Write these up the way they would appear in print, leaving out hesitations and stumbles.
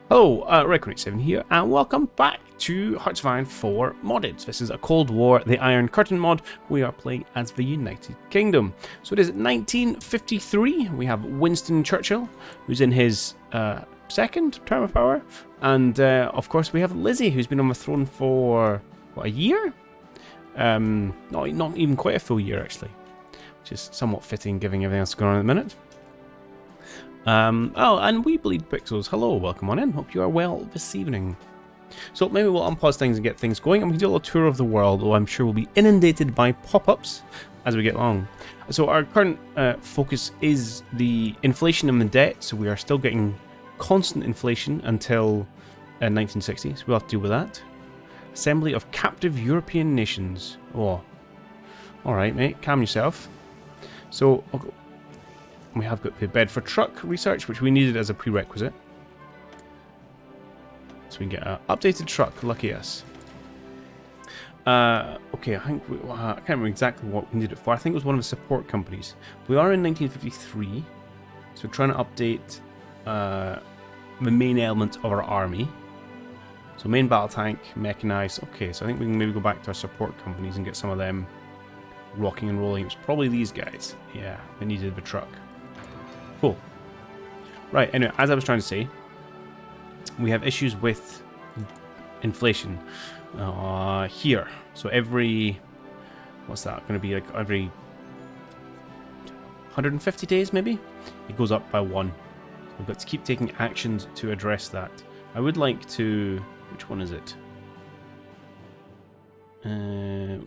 Hello, Reckoning7 here, and welcome back to Hearts of Iron 4 Modded. This is a Cold War, the Iron Curtain mod. We are playing as the United Kingdom. So it is 1953. We have Winston Churchill, who's in his second term of power. And, of course, we have Lizzie, who's been on the throne for, what, a year? Not even quite a full year, actually. Which is somewhat fitting, given everything else going on at the minute. And We Bleed Pixels. Hello, welcome on in. Hope you are well this evening. So maybe we'll unpause things and get things going, and we can do a little tour of the world, although I'm sure we'll be inundated by pop-ups as we get along. So our current focus is the inflation and the debt, so we are still getting constant inflation until 1960, so we'll have to deal with that. Assembly of captive European nations. Oh, alright mate, calm yourself. So, we have got the Bedford truck research, which we needed as a prerequisite. So we can get an updated truck, lucky us. Okay, I think I can't remember exactly what we needed it for. I think it was one of the support companies. We are in 1953, so we're trying to update the main element of our army. So main battle tank, mechanized. Okay, so I think we can maybe go back to our support companies and get some of them rocking and rolling. It was probably these guys. Yeah, they needed the truck. Cool. Right, anyway, as I was trying to say, we have issues with inflation here. So every, what's that going to be, like every 150 days maybe? It goes up by 1. We've got to keep taking actions to address that. I would like to, which one is it?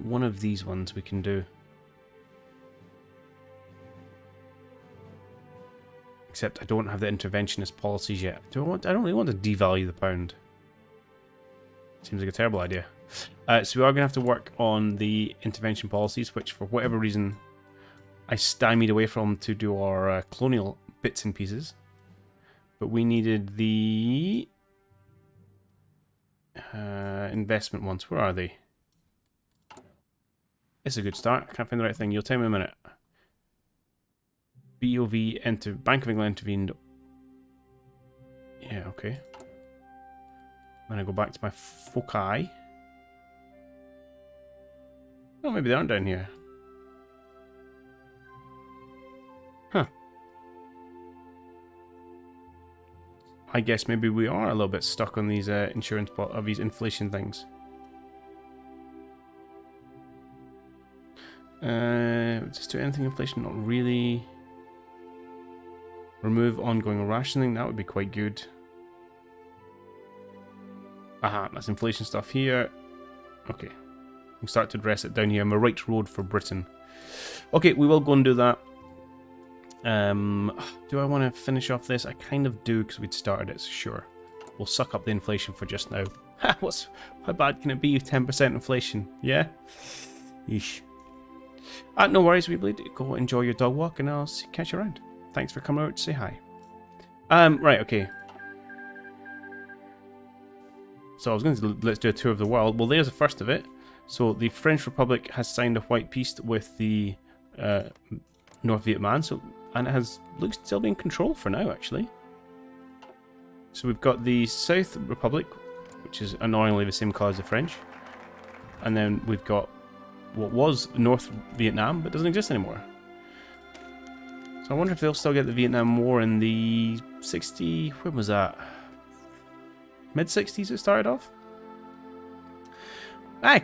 One of these ones we can do. Except I don't have the interventionist policies yet. I don't really want to devalue the pound. Seems like a terrible idea. So we are going to have to work on the intervention policies, which for whatever reason I stymied away from to do our colonial bits and pieces. But we needed the investment ones. Where are they? It's a good start. I can't find the right thing. You'll tell me in a minute. BOV, Bank of England intervened. Yeah, okay. Then I go back to my foci. Oh, maybe they aren't down here. Huh. I guess maybe we are a little bit stuck on these these inflation things. Just do anything inflation? Not really. Remove ongoing rationing, that would be quite good. Aha, that's inflation stuff here. Okay. We can start to address it down here. I'm a right road for Britain. Okay, we will go and do that. Do I want to finish off this? I kind of do, because we'd started it, so sure. We'll suck up the inflation for just now. How bad can it be with 10% inflation? Yeah? Yeesh. No worries, we bleed. Go enjoy your dog walk, and I'll catch you around. Thanks for coming out to say hi. Right, okay. So I was going to let's do a tour of the world. Well, there's the first of it. So the French Republic has signed a white peace with the North Vietnam, and it looks to still be in control for now, actually. So we've got the South Republic, which is annoyingly the same colour as the French, and then we've got what was North Vietnam, but doesn't exist anymore. I wonder if they'll still get the Vietnam War in the 60... When was that? Mid-60s it started off?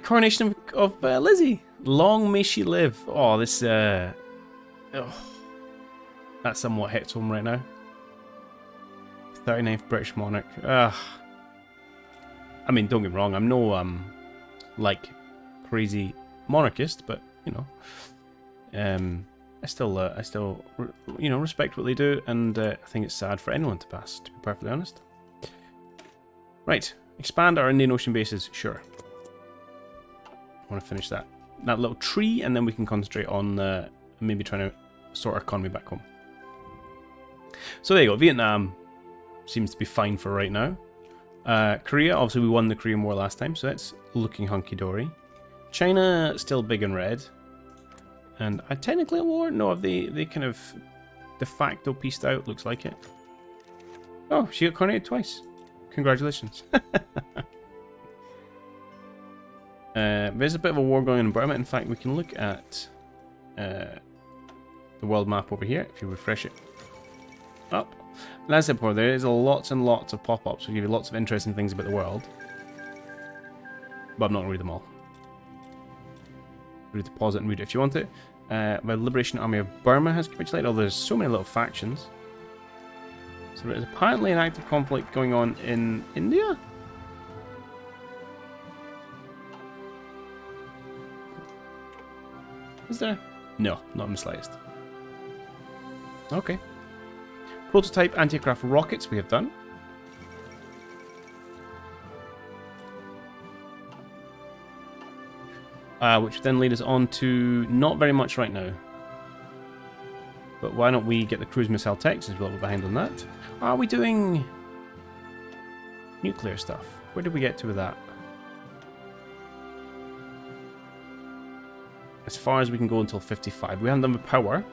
Coronation of Lizzie. Long may she live. Oh, this... that somewhat hits home right now. 39th British monarch. I mean, don't get me wrong. I'm no, like, crazy monarchist, but, you know... I still, you know, respect what they do, and I think it's sad for anyone to pass, to be perfectly honest. Right, expand our Indian Ocean bases, sure. I want to finish that little tree, and then we can concentrate on maybe trying to sort our economy back home. So there you go, Vietnam seems to be fine for right now. Korea, obviously we won the Korean War last time, so that's looking hunky-dory. China, still big and red. And technically a war? No, they kind of de facto pieced out, looks like it. Oh, she got coronated twice. Congratulations. There's a bit of a war going on in Burma. In fact, we can look at the world map over here, if you refresh it up. And as I said before, there is lots and lots of pop-ups, which give you lots of interesting things about the world. But I'm not going to read them all. Read the pause it and read it if you want it. The Liberation Army of Burma has capitulated. Oh, there's so many little factions. So there is apparently an active conflict going on in India? Is there? No, not in the slightest. Okay. Prototype anti-aircraft rockets we have done. Which then lead us on to not very much right now. But why don't we get the cruise missile tech, since we're a little behind on that. Are we doing nuclear stuff? Where did we get to with that? As far as we can go until 55. We haven't done the power.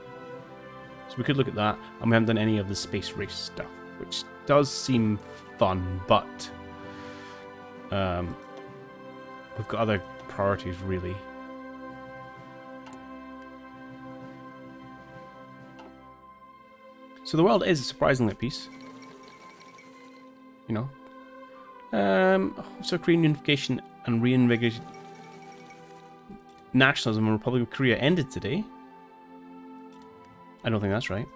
So we could look at that. And we haven't done any of the space race stuff. Which does seem fun, but we've got other priorities, really. So the world is surprisingly at peace. You know. So Korean unification and reinvigoration. Nationalism in the Republic of Korea ended today. I don't think that's right.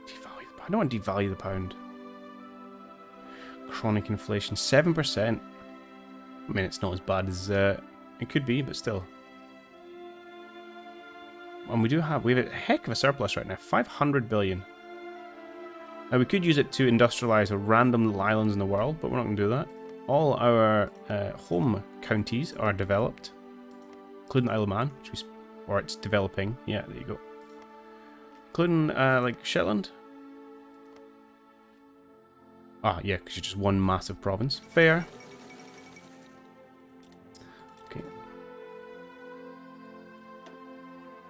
Devalue the pound. I don't want to devalue the pound. Chronic inflation, 7%. I mean, it's not as bad as it could be, but still. And we have a heck of a surplus right now, 500 billion. Now we could use it to industrialize random little islands in the world, but we're not going to do that. All our home counties are developed, including Isle of Man, or it's developing. Yeah, there you go. Including like Shetland. Ah, yeah, because you're just one massive province. Fair. Okay.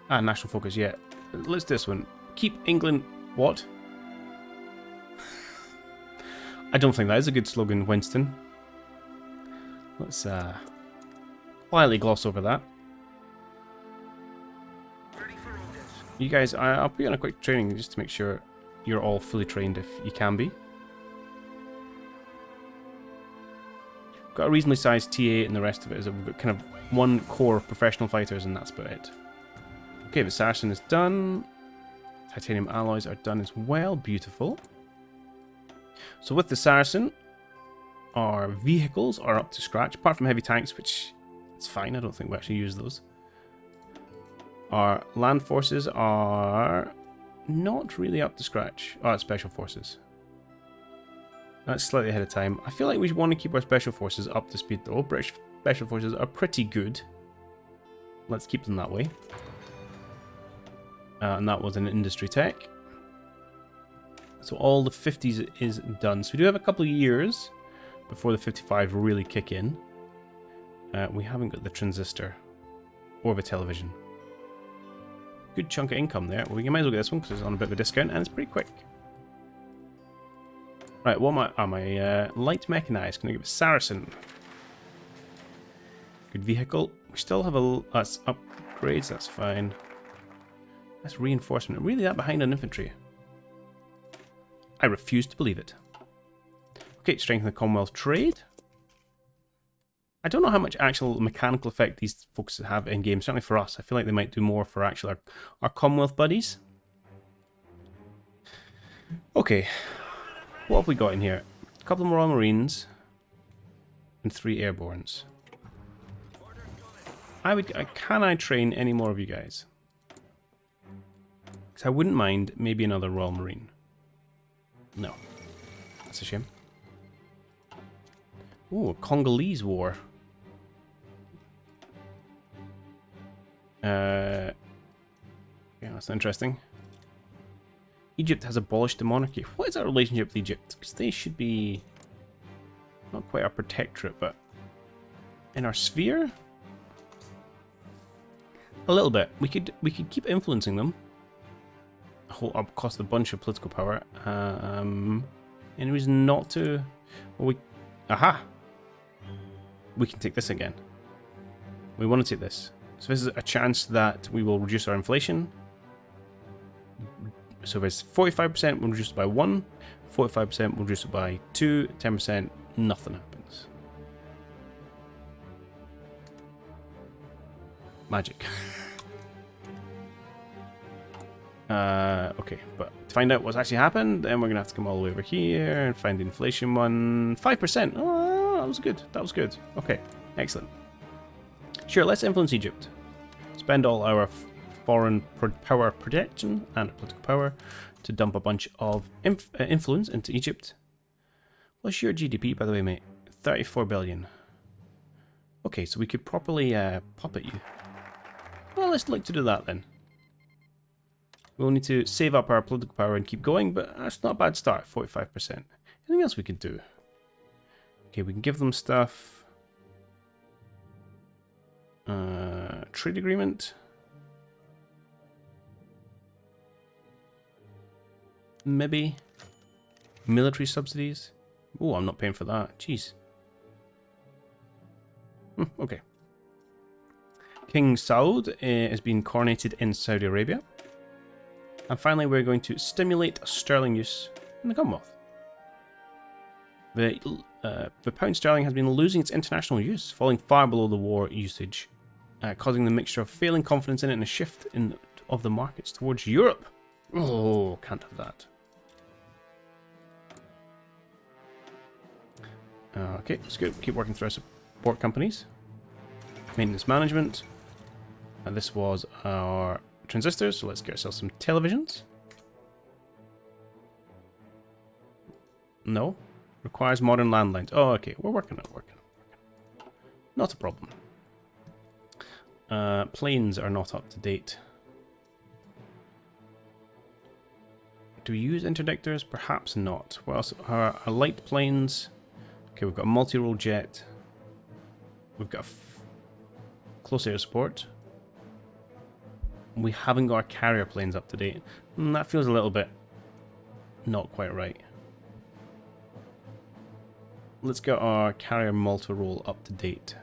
Ah, national focus, yeah. Let's do this one. Keep England... What? I don't think that is a good slogan, Winston. Let's quietly gloss over that. You guys, I'll put you on a quick training just to make sure you're all fully trained if you can be. Got a reasonably sized TA, and the rest of it is we've got kind of one core of professional fighters, and that's about it. Okay, the Saracen is done. Titanium alloys are done as well. Beautiful. So with the Saracen, our vehicles are up to scratch, apart from heavy tanks, which it's fine. I don't think we actually use those. Our land forces are not really up to scratch. Oh, it's special forces. That's slightly ahead of time. I feel like we want to keep our special forces up to speed though. British special forces are pretty good. Let's keep them that way. And that was an industry tech. So all the 50s is done. So we do have a couple of years before the 55 really kick in. We haven't got the transistor or the television. Good chunk of income there. Well, we might as well get this one because it's on a bit of a discount and it's pretty quick. Right, what am I? Light mechanized. Can I give it Saracen? Good vehicle. We still have that's upgrades. That's fine. That's reinforcement. Really that behind on infantry? I refuse to believe it. Okay, strengthen the Commonwealth trade. I don't know how much actual mechanical effect these folks have in game. Certainly for us, I feel like they might do more for actually our Commonwealth buddies. Okay, what have we got in here? A couple of Royal Marines and 3 Airbornes. Can I train any more of you guys? Because I wouldn't mind maybe another Royal Marine. No, that's a shame. Oh, Congolese War. Yeah, that's interesting. Egypt has abolished the monarchy. What is our relationship with Egypt? Because they should be not quite our protectorate, but in our sphere. A little bit. We could keep influencing them. cost a bunch of political power. Enemies not to... Well, we... Aha! We can take this again. We want to take this. So this is a chance that we will reduce our inflation. So if it's 45%, we'll reduce it by 1. 45%, we'll reduce it by 2. 10%, nothing happens. Magic. Okay, but to find out what's actually happened, then we're going to have to come all the way over here and find the inflation one. 5%. Oh, that was good. That was good. Okay, excellent. Sure, let's influence Egypt. Spend all our foreign power protection and political power to dump a bunch of influence into Egypt. What's your GDP, by the way, mate? 34 billion. Okay, so we could properly puppet you. Well, let's look to do that then. We'll need to save up our political power and keep going, but that's not a bad start, 45%. Anything else we can do? Okay, we can give them stuff. Trade agreement. Maybe. Military subsidies. Oh, I'm not paying for that. Jeez. Okay. King Saud is being coronated in Saudi Arabia. And finally, we're going to stimulate sterling use in the Commonwealth. The pound sterling has been losing its international use, falling far below the war usage, causing the mixture of failing confidence in it and a shift of the markets towards Europe. Oh, can't have that. Okay, let's go. Keep working through our support companies. Maintenance management. And this was our transistors, so let's get ourselves some televisions. No. Requires modern landlines. Oh, okay. We're working on it. Not a problem. Planes are not up to date. Do we use interdictors? Perhaps not. What else? Our light planes. Okay, we've got a multi-role jet. We've got close air support. We haven't got our carrier planes up to date. That feels a little bit not quite right. Let's get our carrier multi-role up to date.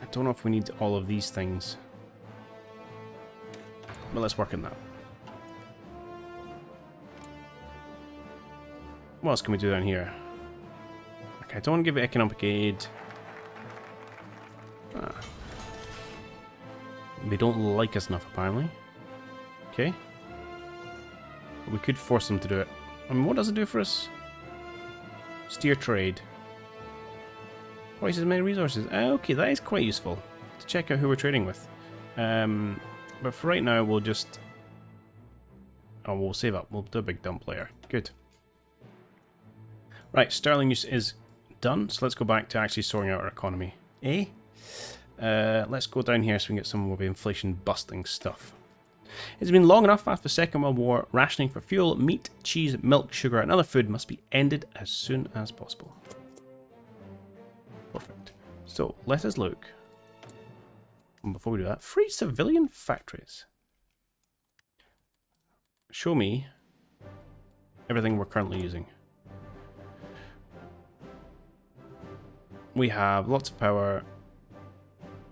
I don't know if we need all of these things. But let's work on that. What else can we do down here? Okay, I don't want to give it economic aid. They don't like us enough, apparently. Okay. But we could force them to do it. I mean, what does it do for us? Steer trade. Twice as many resources. Okay, that is quite useful to check out who we're trading with. But for right now, we'll just... Oh, we'll save up. We'll do a big dump later. Good. Right, sterling use is done. So let's go back to actually sorting out our economy. Let's go down here so we can get some of the inflation busting stuff. It's been long enough after the Second World War. Rationing for fuel, meat, cheese, milk, sugar, and other food must be ended as soon as possible. Perfect. So, let us look. And before we do that, free civilian factories. Show me everything we're currently using. We have lots of power,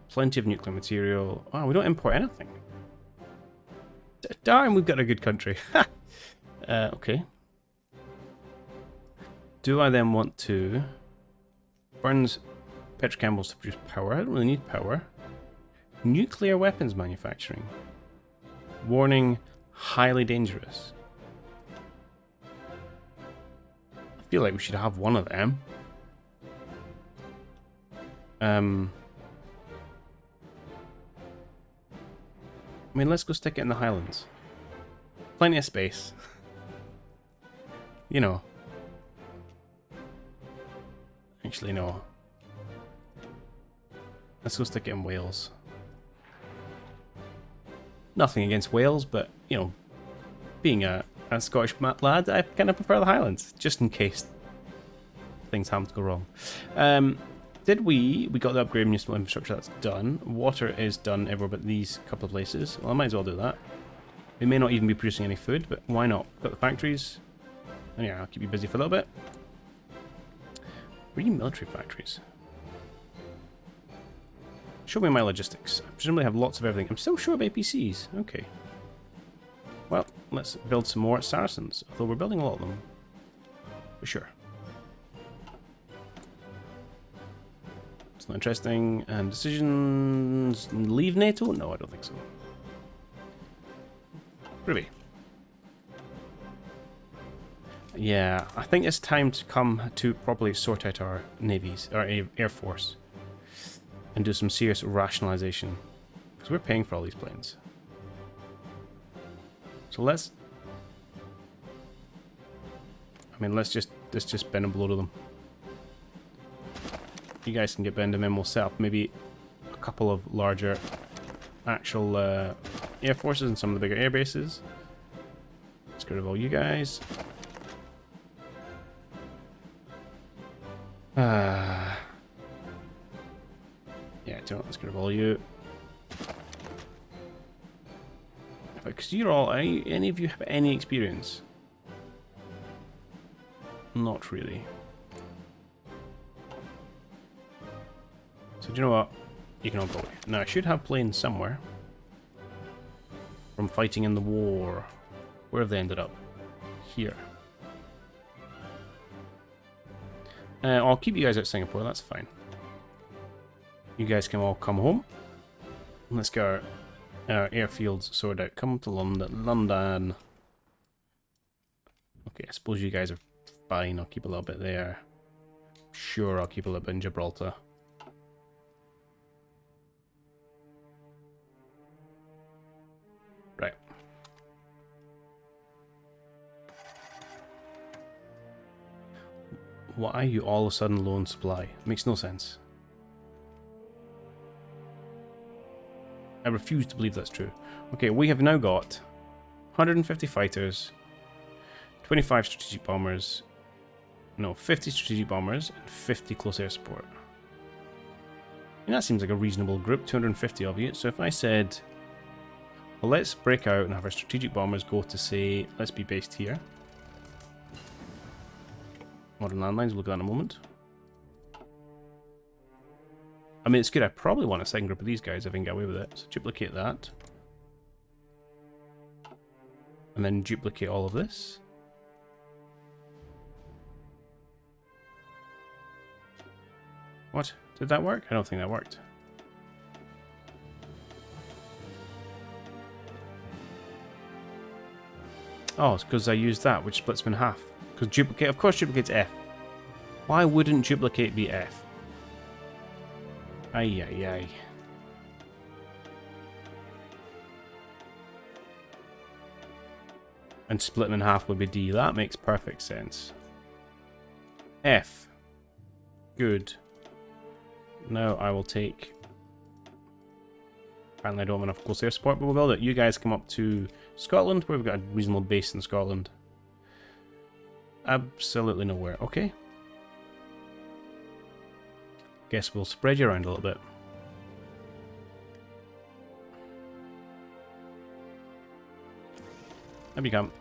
plenty of nuclear material. Oh, we don't import anything. Darn, we've got a good country. Okay. Do I then want to... Burns petrochemicals to produce power. I don't really need power. Nuclear weapons manufacturing. Warning, highly dangerous. I feel like we should have one of them. I mean, let's go stick it in the Highlands. Plenty of space. You know. Actually, no. Let's go stick it in Wales. Nothing against Wales, but, you know, being a Scottish lad, I kind of prefer the Highlands, just in case things happen to go wrong. Did we got the upgrade municipal infrastructure, that's done. Water is done everywhere but these couple of places. Well, I might as well do that. We may not even be producing any food, but why not? Got the factories. And yeah, I'll keep you busy for a little bit. 3 military factories. Show me my logistics. I presumably have lots of everything. I'm still short of APCs. Okay. Well, let's build some more Saracens. Although we're building a lot of them. For sure. It's not interesting. And decisions... Leave NATO? No, I don't think so. Groovy. Yeah, I think it's time to come to properly sort out our navies, our air force, and do some serious rationalization, because we're paying for all these planes. So let's just bend and blow to them. You guys can get bend and then we'll set up maybe a couple of larger actual air forces and some of the bigger air bases. Let's get rid of all you guys. Yeah, let's get rid of all you. Because you're all... any of you have any experience? Not really. So do you know what? You can all go away. Now I should have planes somewhere. From fighting in the war. Where have they ended up? Here. I'll keep you guys out Singapore, that's fine. You guys can all come home. Let's get our airfields sorted out. Come to London. Okay, I suppose you guys are fine. I'll keep a little bit there. Sure, I'll keep a little bit in Gibraltar. Right. Why are you all of a sudden low on supply? Makes no sense. I refuse to believe that's true. Okay, we have now got 150 fighters, 25 strategic bombers, no, 50 strategic bombers, and 50 close air support. And that seems like a reasonable group, 250 of you. So if I said, well, let's break out and have our strategic bombers go to, say, let's be based here. Modern landmines, we'll look at that in a moment. I mean, it's good. I probably want a second group of these guys if I can get away with it. So duplicate that. And then duplicate all of this. What? Did that work? I don't think that worked. Oh, it's because I used that, which splits them in half. Because duplicate, of course duplicate's F. Why wouldn't duplicate be F? Ay, ay, ay. And split them in half would be D. That makes perfect sense. F. Good. Now I will take... Apparently I don't have enough close air support, but we'll build it. You guys come up to Scotland, where we've got a reasonable base in Scotland. Absolutely nowhere. Okay. Guess we'll spread you around a little bit. Up you come.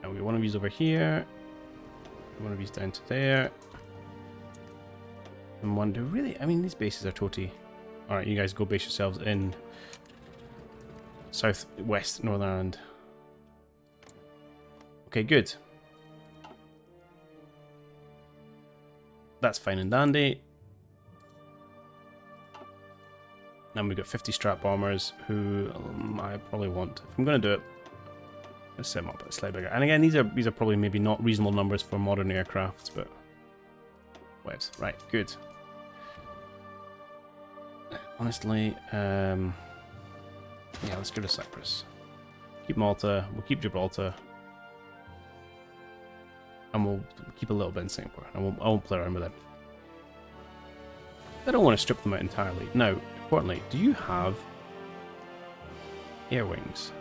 And we got one of these over here. One of these down to there. And one to really... I mean, these bases are totally... Alright, you guys go base yourselves in southwest Northern Ireland. Okay, good. That's fine and dandy. And we've got 50 strat bombers who I probably want. If I'm going to do it, let's set them up a slightly bigger. And again, these are probably maybe not reasonable numbers for modern aircrafts, but waves. Right, good. Honestly, yeah, let's go to Cyprus. Keep Malta. We'll keep Gibraltar. And we'll keep a little bit in Singapore. I won't play around with it. I don't want to strip them out entirely. Now, importantly, do you have air wings?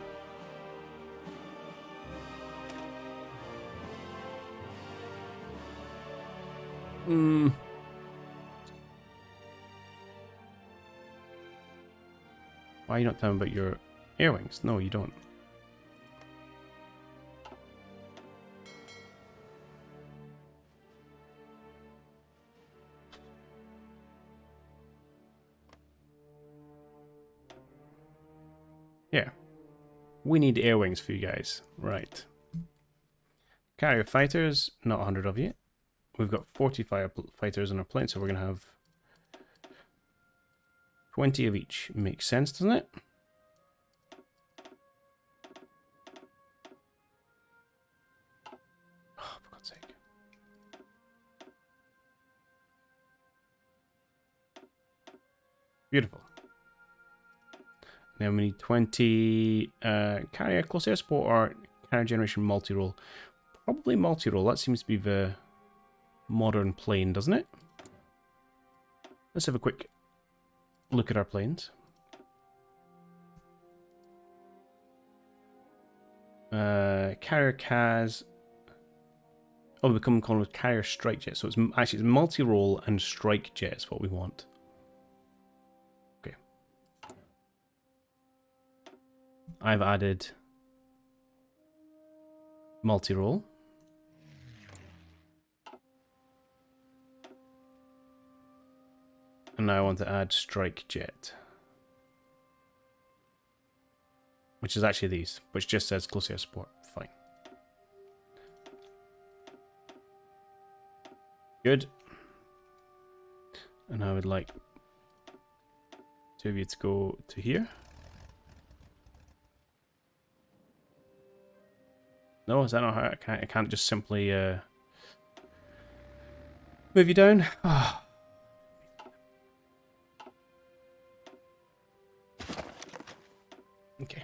Mm. Why are you not telling me about your air wings? No, you don't. Yeah. We need air wings for you guys. Right. Carrier fighters, not 100 of you. We've got 40 fighters on our plane, so we're going to have 20 of each. Makes sense, doesn't it? Oh, for God's sake. Beautiful. Then we need 20 carrier close air support or carrier generation multi-role. Probably multi-role. That seems to be the modern plane, doesn't it? Let's have a quick look at our planes. Carrier CAS. Oh, they become called with carrier strike jet. So it's actually it's multi-role and strike jet is what we want. Okay. I've added multi-role. And now I want to add strike jet. Which is actually these, which just says close air support. Fine. Good. And I would like two of you to go to here. No, is that not how I can't just simply move you down? Oh. Okay.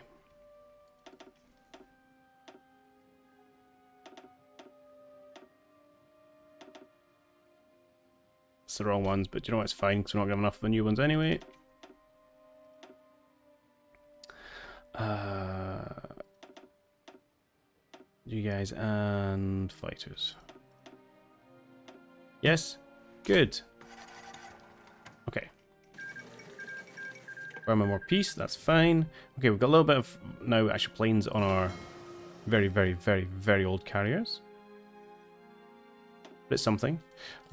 It's the wrong ones, but you know what, it's fine because we're not going to have enough of the new ones anyway. You guys and fighters. Yes? Good. Okay. Where am I more peace? That's fine. Okay, we've got a little bit of now actual planes on our very, very, very, very old carriers. But it's something.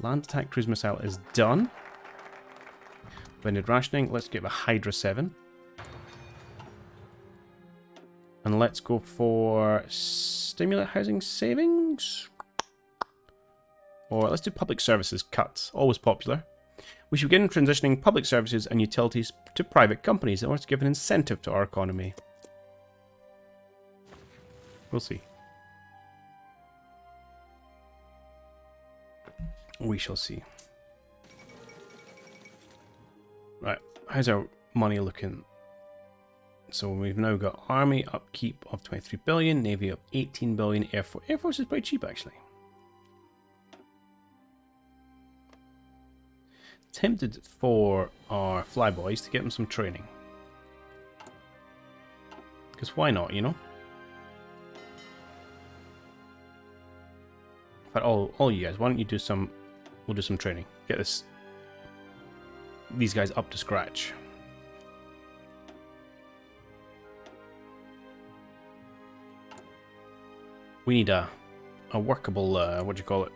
Land attack cruise missile is done. Blended rationing. Let's get a Hydra 7. And let's go for stimulate housing savings. Or let's do public services cuts. Always popular. We should begin transitioning public services and utilities to private companies in order to give an incentive to our economy. We'll see. We shall see. Right, how's our money looking? So we've now got army upkeep of 23 billion, navy of 18 billion, air force. Air force is pretty cheap actually. Tempted for our flyboys to get them some training. Because why not, you know? But all you guys, why don't you do some... We'll do some training. Get these guys up to scratch. We need a workable, what do you call it?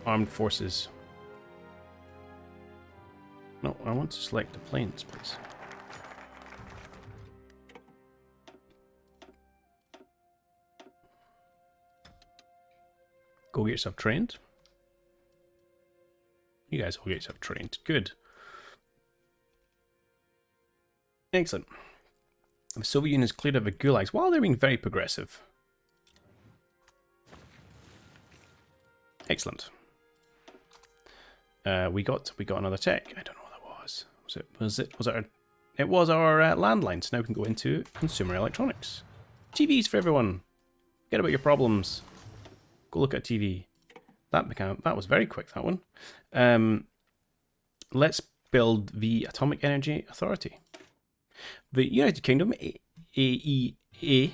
Armed forces. No, I want to select the planes, please. Go get yourself trained. You guys will get yourself trained. Good. Excellent. The Soviet Union is cleared of the gulags. Wow, they're being very progressive. Excellent. We got another tech. I don't know what that was. It was our landlines. Now we can go into consumer electronics. TVs for everyone. Forget about your problems. Go look at TV. That was very quick, that one. Let's build the Atomic Energy Authority. The United Kingdom, AEA,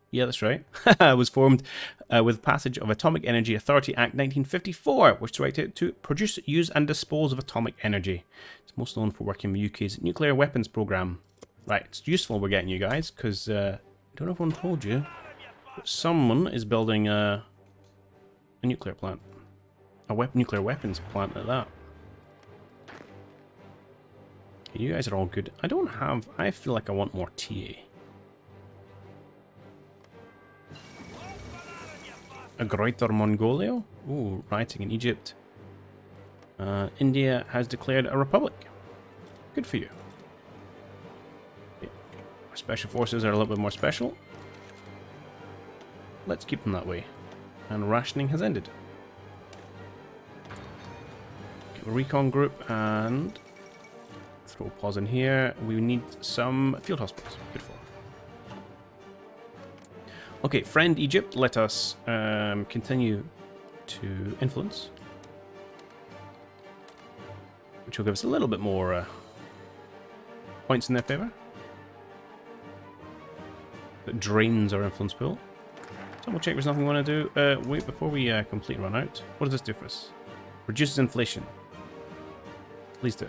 Yeah, that's right. Was formed with passage of Atomic Energy Authority Act 1954, which directed to produce, use, and dispose of atomic energy. It's most known for working with UK's nuclear weapons program. Right, it's useful we're getting you guys, because I don't know if anyone told you, but someone is building a nuclear plant. A nuclear weapons plant at that. You guys are all good. I feel like I want more TA. A Greater Mongolia? Ooh, rioting in Egypt. India has declared a republic. Good for you. Okay. Our special forces are a little bit more special. Let's keep them that way. And rationing has ended. Get a recon group and throw a pause in here. We need some field hospitals. Beautiful. Okay, friend Egypt, let us continue to influence, which will give us a little bit more points in their favour. That drains our influence pool. So we'll check there's nothing we want to do. Wait, before we completely run out, what does this do for us? Reduces inflation. Please do.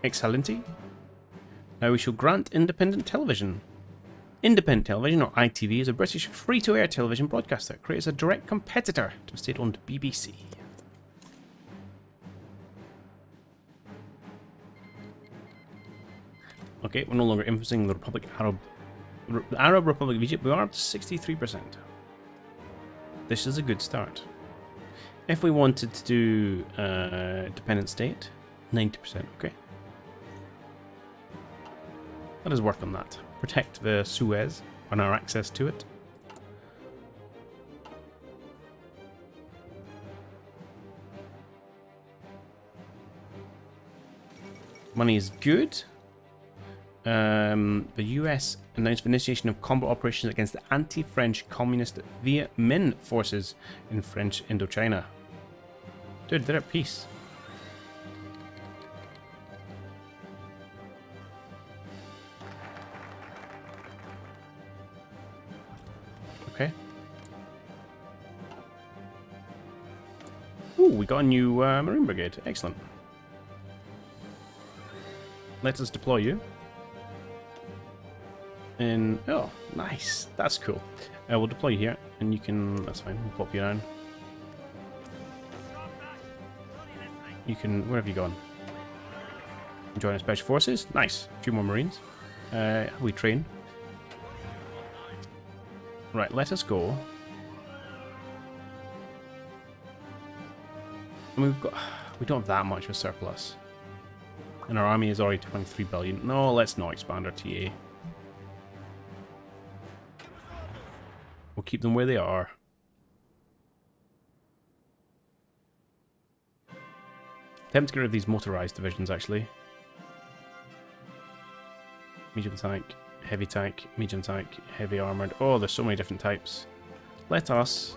Excellente. Now we shall grant independent television. Independent television, or ITV, is a British free-to-air television broadcaster. It creates a direct competitor to the state-owned BBC. Okay, we're no longer influencing the Arab Republic of Egypt. We are up to 63%. This is a good start. If we wanted to do dependent state, 90%. Okay. Let us work on that. Protect the Suez and our access to it. Money is good. The US announced the initiation of combat operations against the anti-French communist Viet Minh forces in French Indochina. Dude, they're at peace. Okay. Ooh, we got a new Marine Brigade. Excellent. Let us deploy you. And oh, nice. That's cool. We'll deploy you here, and you can. That's fine. We'll pop you down. You can. Where have you gone? Join our special forces. Nice. A few more Marines. We train. Right. Let us go. And we don't have that much of a surplus. And our army is already 23 billion. No, let's not expand our TA. We'll keep them where they are. Attempt to get rid of these motorized divisions, actually. Medium tank, medium tank, heavy armored. Oh, there's so many different types. Let us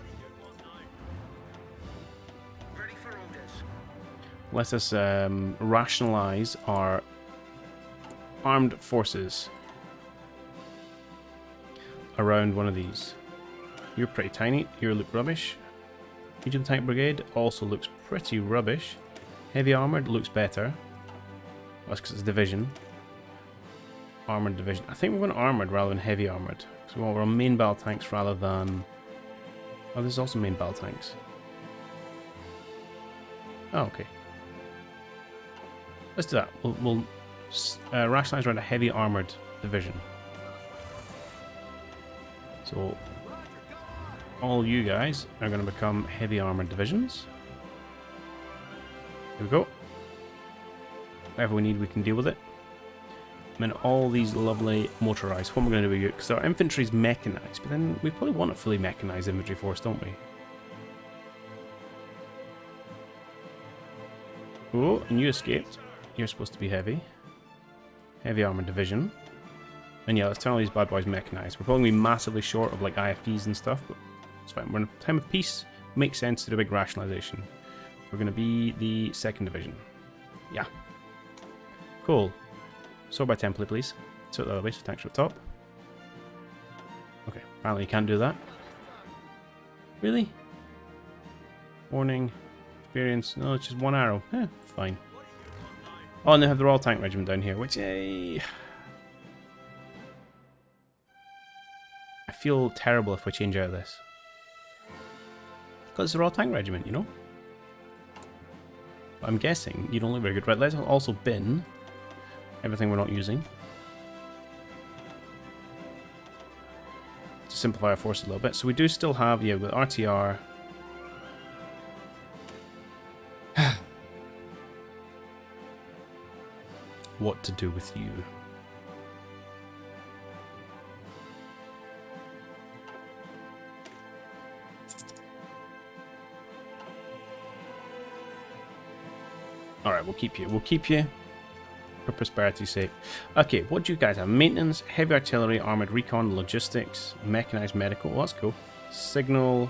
rationalize our armed forces around one of these. You're pretty tiny. You look rubbish. Medium tank brigade also looks pretty rubbish. Heavy armored looks better. That's because it's division. Armored division. I think we're going armored rather than heavy armored. So we're on main battle tanks rather than. Oh, there's also main battle tanks. Oh, okay. Let's do that. We'll rationalize around a heavy armored division. So all you guys are going to become heavy armored divisions. Here we go. Whatever we need, we can deal with it. And then all these lovely motorized. What am I going to do with you? Because our infantry is mechanized, but then we probably want a fully mechanized infantry force, don't we? Oh, and you escaped. You're supposed to be heavy. Heavy armored division. And yeah, let's turn all these bad boys mechanized. We're probably going to be massively short of like IFVs and stuff, but it's fine. We're in a time of peace. Makes sense to do a big rationalization. We're going to be the 2nd division. Yeah. Cool. Sort by template, please. Sort the other way, so tanks are up top. Apparently you can't do that. Really? Warning. Experience. No, it's just one arrow. Fine. Oh, and they have the Royal Tank Regiment down here, which I feel terrible if we change out of this. Because it's the Royal Tank Regiment, you know? But I'm guessing you don't look very good. Right, let's also bin everything we're not using. To simplify our forces a little bit. So we do still have, yeah, with RTR. What to do with you? Alright, we'll keep you. We'll keep you for prosperity's sake. Okay, what do you guys have? Maintenance, heavy artillery, armored recon, logistics, mechanized medical. Well, that's cool. Signal,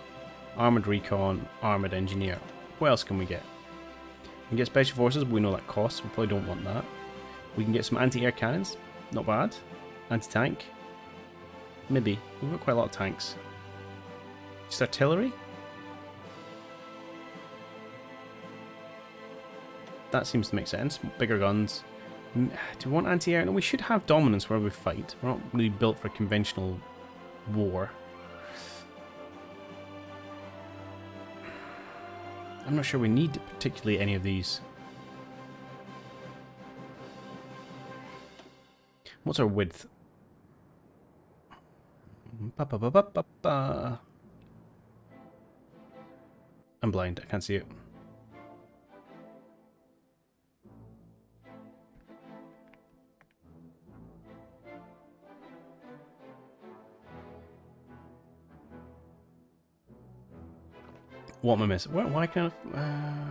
armored recon, armored engineer. What else can we get? We can get special forces, but we know that costs. We probably don't want that. We can get some anti-air cannons. Not bad. Anti-tank. Maybe. We've got quite a lot of tanks. Just artillery? That seems to make sense. Bigger guns. Do we want anti-air? No, we should have dominance wherever we fight. We're not really built for conventional war. I'm not sure we need particularly any of these. What's our width? I'm blind. I can't see it. What am I missing? Why can't I...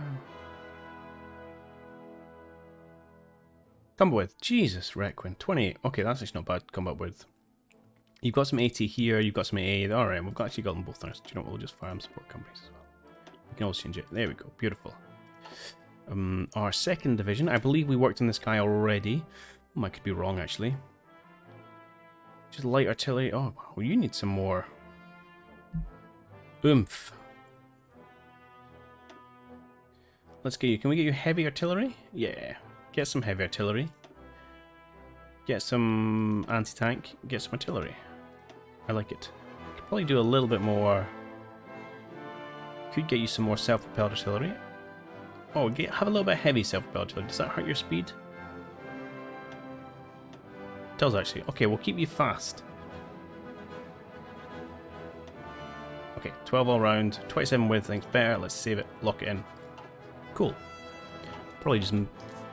Combat width. Jesus, Requin. 28. Okay, that's actually not bad. Combat width. You've got some AT here. You've got some AA. Alright, we've actually got them both there. So do you know what? We'll just fire them support companies as well. We can always change it. There we go. Beautiful. Our second division. I believe we worked on this guy already. I could be wrong, actually. Just light artillery. Oh, well, you need some more oomph. Let's get you. Can we get you heavy artillery? Yeah. Get some heavy artillery. Get some anti-tank. Get some artillery. I like it. Could probably do a little bit more. Could get you some more self-propelled artillery. Oh, have a little bit of heavy self-propelled artillery. Does that hurt your speed? It does actually. Okay, we'll keep you fast. Okay, 12 all round. 27 width, things better. Let's save it. Lock it in. Cool. Probably just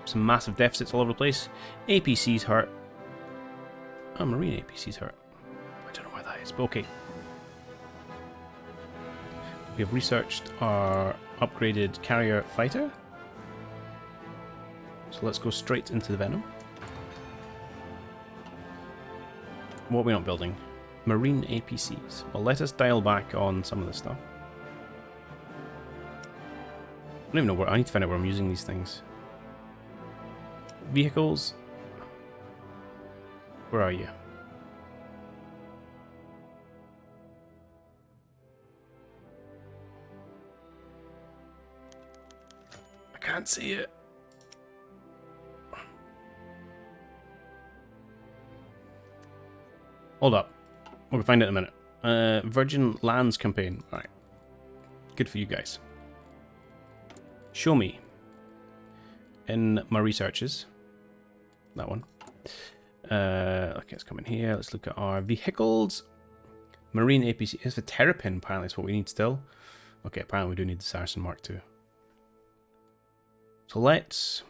some massive deficits all over the place. APCs hurt. Oh, marine APCs hurt. I don't know why that is, but okay. We have researched our upgraded carrier fighter. So let's go straight into the Venom. What are we not building? Marine APCs. Well, let us dial back on some of this stuff. I don't even know where. I need to find out where I'm using these things. Vehicles. Where are you? I can't see it. Hold up. We'll find it in a minute. Virgin Lands campaign. Alright. Good for you guys. Show me. In my researches. That one. Okay, let's come in here. Let's look at our vehicles. Marine APC. It's the Terrapin, apparently, is what we need still. Okay, apparently we do need the Saracen Mark II. So let's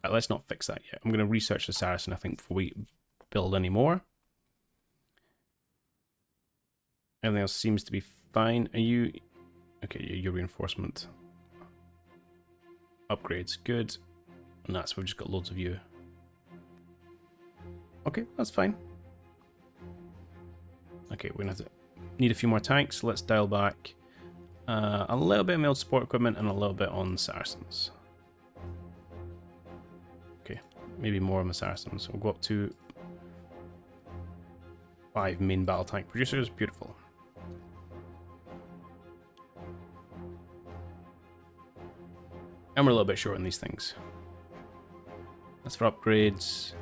not fix that yet. I'm going to research the Saracen, I think, before we build any more. Everything else seems to be fine. Are you... Okay, your reinforcement. Upgrades, good. And that's, we've just got loads of you. Okay, that's fine. Okay, we're going to have to need a few more tanks. Let's dial back a little bit of mailed support equipment and a little bit on Saracens. Okay, maybe more on the Saracens. We'll go up to 5 main battle tank producers. Beautiful. And we're a little bit short on these things. That's for upgrades.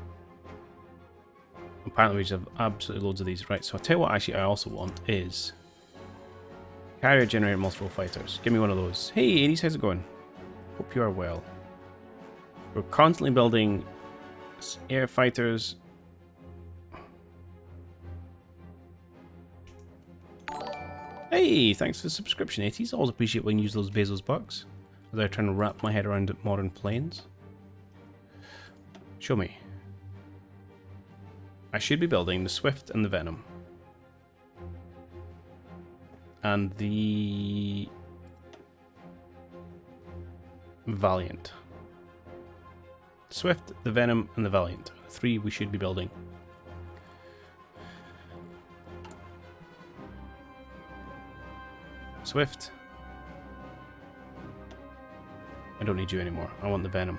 Apparently we just have absolutely loads of these. Right, so I'll tell you what actually I also want is carrier generator multiple fighters. Give me one of those. Hey, 80s, how's it going? Hope you are well. We're constantly building air fighters. Hey, thanks for the subscription, 80s. Always appreciate when you use those Bezos bucks. As I'm trying to wrap my head around modern planes. Show me. I should be building the Swift and the Venom. And the Valiant. Swift, the Venom, and the Valiant. 3 we should be building. Swift. I don't need you anymore. I want the Venom.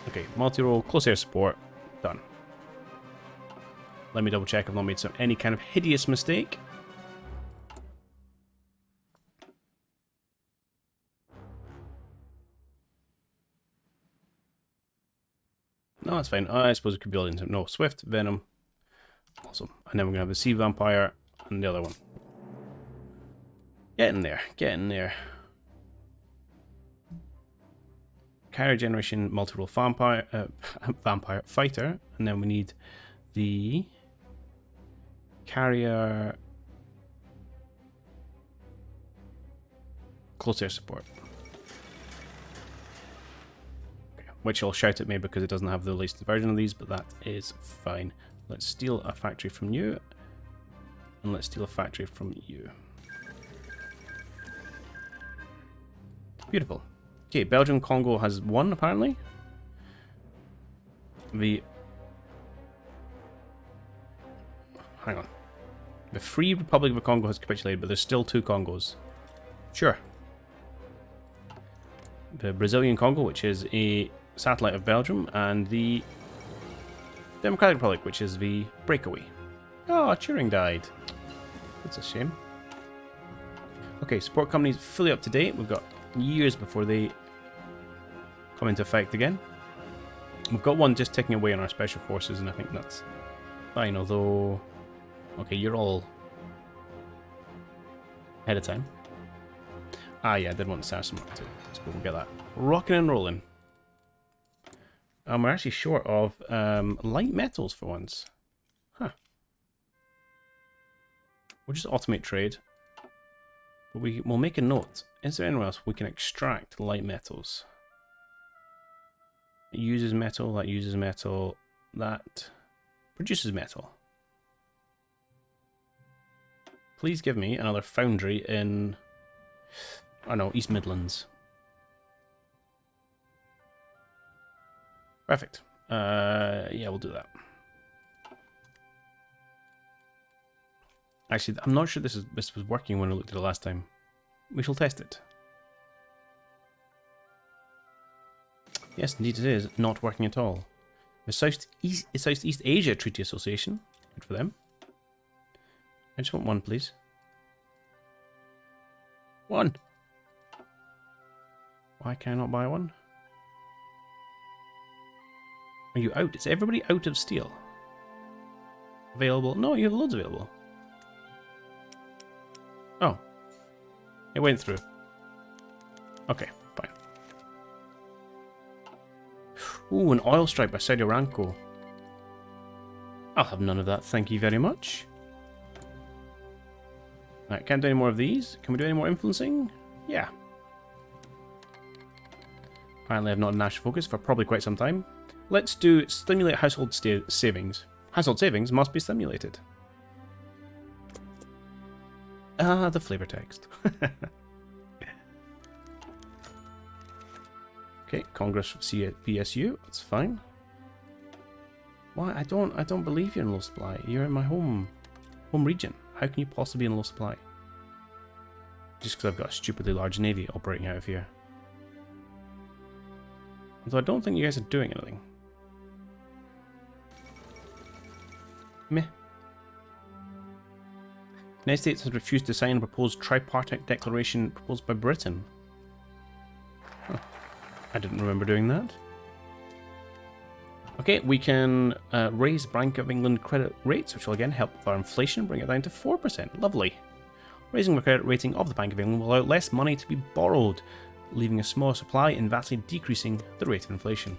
Okay, multi-role, close air support. Done. Let me double check I've not made any kind of hideous mistake. No, that's fine. I suppose it could be building some. No, Swift, Venom. Awesome. And then we're going to have the Sea Vampire and the other one. Get in there. Get in there. Carrier generation, multi-role vampire, vampire fighter. And then we need the carrier close air support. Which will shout at me because it doesn't have the latest version of these, but that is fine. Let's steal a factory from you, and let's steal a factory from you. Beautiful. Okay, Belgium Congo has won, apparently. Hang on. The Free Republic of the Congo has capitulated, but there's still 2 Congos. Sure. The Brazilian Congo, which is a satellite of Belgium, and the Democratic Republic, which is the breakaway. Oh, Turing died. That's a shame. Okay, support companies fully up to date. We've got years before they come into effect again. We've got one just ticking away on our special forces, and I think that's fine, although... Okay, you're all ahead of time. Ah, yeah, I did want to start some more too. Let's go and get that rocking and rolling. We're actually short of light metals for once. Huh. We'll just automate trade. But we'll make a note. Is there anywhere else we can extract light metals? It uses metal, that uses metal, that produces metal. Please give me another foundry in... I don't know, East Midlands. Perfect. Yeah, we'll do that. Actually, I'm not sure this was working when I looked at it last time. We shall test it. Yes, indeed it is not working at all. The Southeast Asia Treaty Association. Good for them. I just want one, please. One. Why can I not buy one? Are you out? Is everybody out of steel? Available? No, you have loads available. Oh. It went through. Okay, fine. Ooh, an oil strike by Saudi Aramco. I'll have none of that, thank you very much. Right, can't do any more of these. Can we do any more influencing? Yeah. Apparently I've not had national focus for probably quite some time. Let's do stimulate household savings. Household savings must be stimulated. Ah, the flavor text. Okay, Congress PSU, that's fine. Why? I don't believe you're in low supply. You're in my home region. How can you possibly be in low supply? Just because I've got a stupidly large navy operating out of here. Although I don't think you guys are doing anything. Meh. The United States has refused to sign a proposed tripartite declaration proposed by Britain. Huh. I didn't remember doing that. Okay, we can raise Bank of England credit rates, which will again help with our inflation, bring it down to 4%. Lovely. Raising the credit rating of the Bank of England will allow less money to be borrowed, leaving a smaller supply and vastly decreasing the rate of inflation.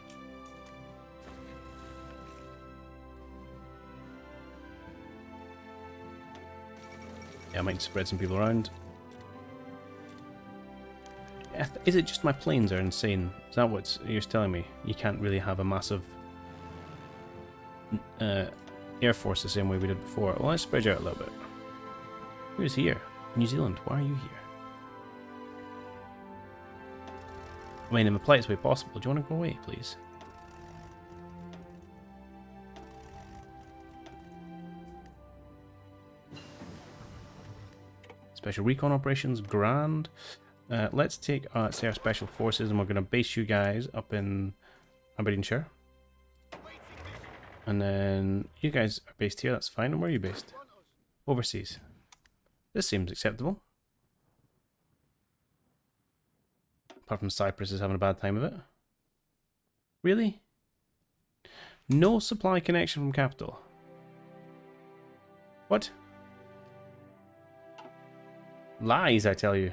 Yeah, I might spread some people around. Is it just my planes are insane? Is that what you're telling me? You can't really have a massive air force the same way we did before. Well, let's spread you out a little bit. Who's here? New Zealand, why are you here? I mean, in the politest way possible. Do you want to go away, please? Special recon operations, grand. Let's take say our special forces, and we're going to base you guys up in Aberdeenshire. And then you guys are based here, that's fine. And where are you based? Overseas. This seems acceptable. Apart from Cyprus is having a bad time of it. Really? No supply connection from capital. What? Lies, I tell you.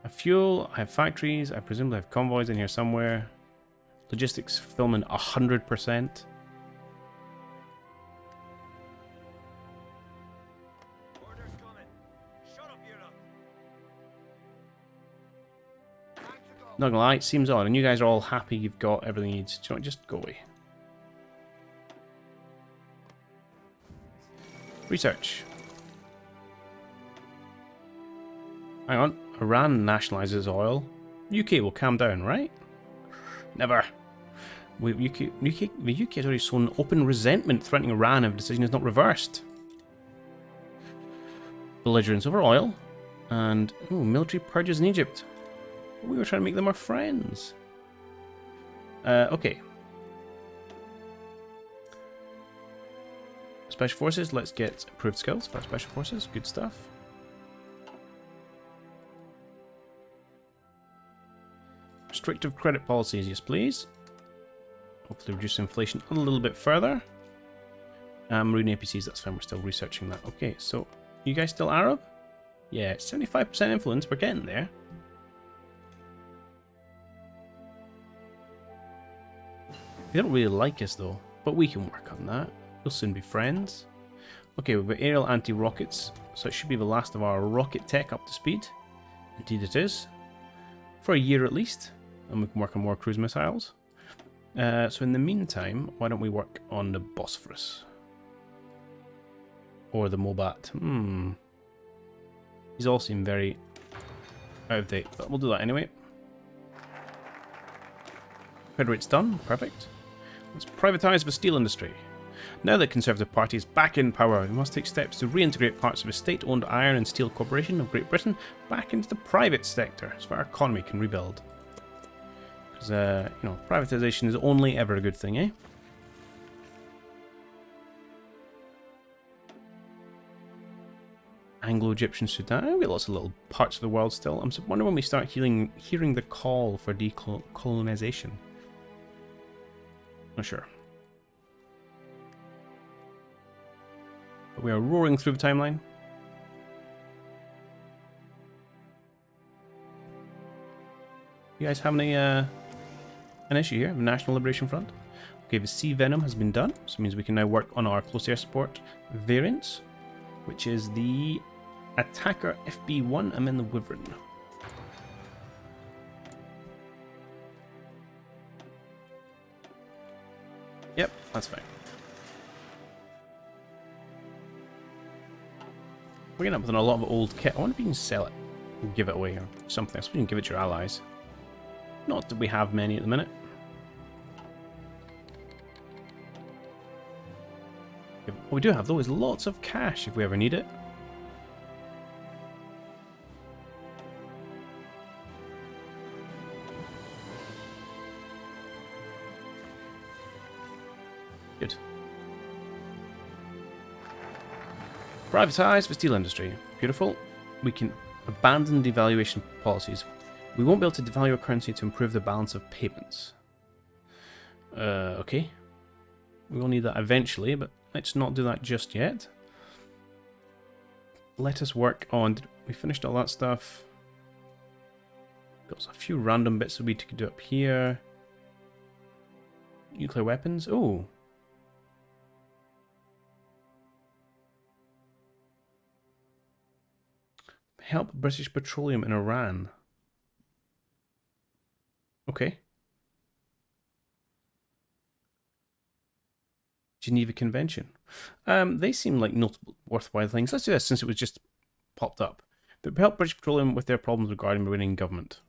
I have fuel, I have factories, I presumably have convoys in here somewhere. Logistics filming 100%. Not gonna lie, it seems odd, and you guys are all happy you've got everything you need. Do you know what, just go away. Research. Hang on. Iran nationalizes oil. UK will calm down, right? Never. The UK has already shown open resentment, threatening Iran if the decision is not reversed. Belligerence over oil. And military purges in Egypt. We were trying to make them our friends. Okay. Special forces, let's get improved skills for our special forces. Good stuff. Restrictive credit policies, yes please. Hopefully reduce inflation a little bit further. Marine APCs, that's fine, we're still researching that. Okay, so, you guys still Arab? Yeah, 75% influence, we're getting there. They don't really like us though, but we can work on that. We'll soon be friends. Okay, we've got aerial anti-rockets, so it should be the last of our rocket tech up to speed. Indeed it is. For a year at least, and we can work on more cruise missiles. So in the meantime, why don't we work on the Bosphorus? Or the Mobat. These all seem very out of date, but we'll do that anyway. Credit rate's done, perfect. Let's privatise the steel industry. Now that Conservative Party is back in power, we must take steps to reintegrate parts of the state-owned Iron and Steel Corporation of Great Britain back into the private sector so our economy can rebuild. Because, you know, privatisation is only ever a good thing, eh? Anglo-Egyptian Sudan. We've got lots of little parts of the world still. I'm wondering when we start hearing the call for decolonization. Not sure. But we are roaring through the timeline. You guys have any an issue here? The National Liberation Front. Okay, the Sea Venom has been done, so it means we can now work on our close air support variants, which is the Attacker FB1. I'm in the Wyvern. Yep, that's fine. We're getting up with a lot of old kit. I wonder if you can sell it and give it away or something. I suppose you can give it to your allies. Not that we have many at the minute. What we do have though is lots of cash if we ever need it. Good. Privatise the steel industry. Beautiful. We can abandon devaluation policies. We won't be able to devalue our currency to improve the balance of payments. Okay. We will need that eventually, but let's not do that just yet. Let us work on... We finished all that stuff. Got a few random bits that we could do up here. Nuclear weapons. Oh. Help British Petroleum in Iran. Okay. Geneva Convention. They seem like notable, worthwhile things. Let's do this since it was just popped up. But help British Petroleum with their problems regarding Iranian government.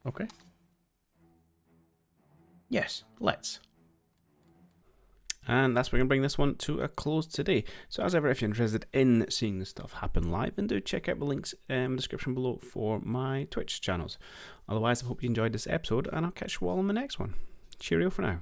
Okay. Yes, let's. And that's where we're going to bring this one to a close today. So as ever, if you're interested in seeing this stuff happen live, then do check out the links in the description below for my Twitch channels. Otherwise, I hope you enjoyed this episode, and I'll catch you all on the next one. Cheerio for now.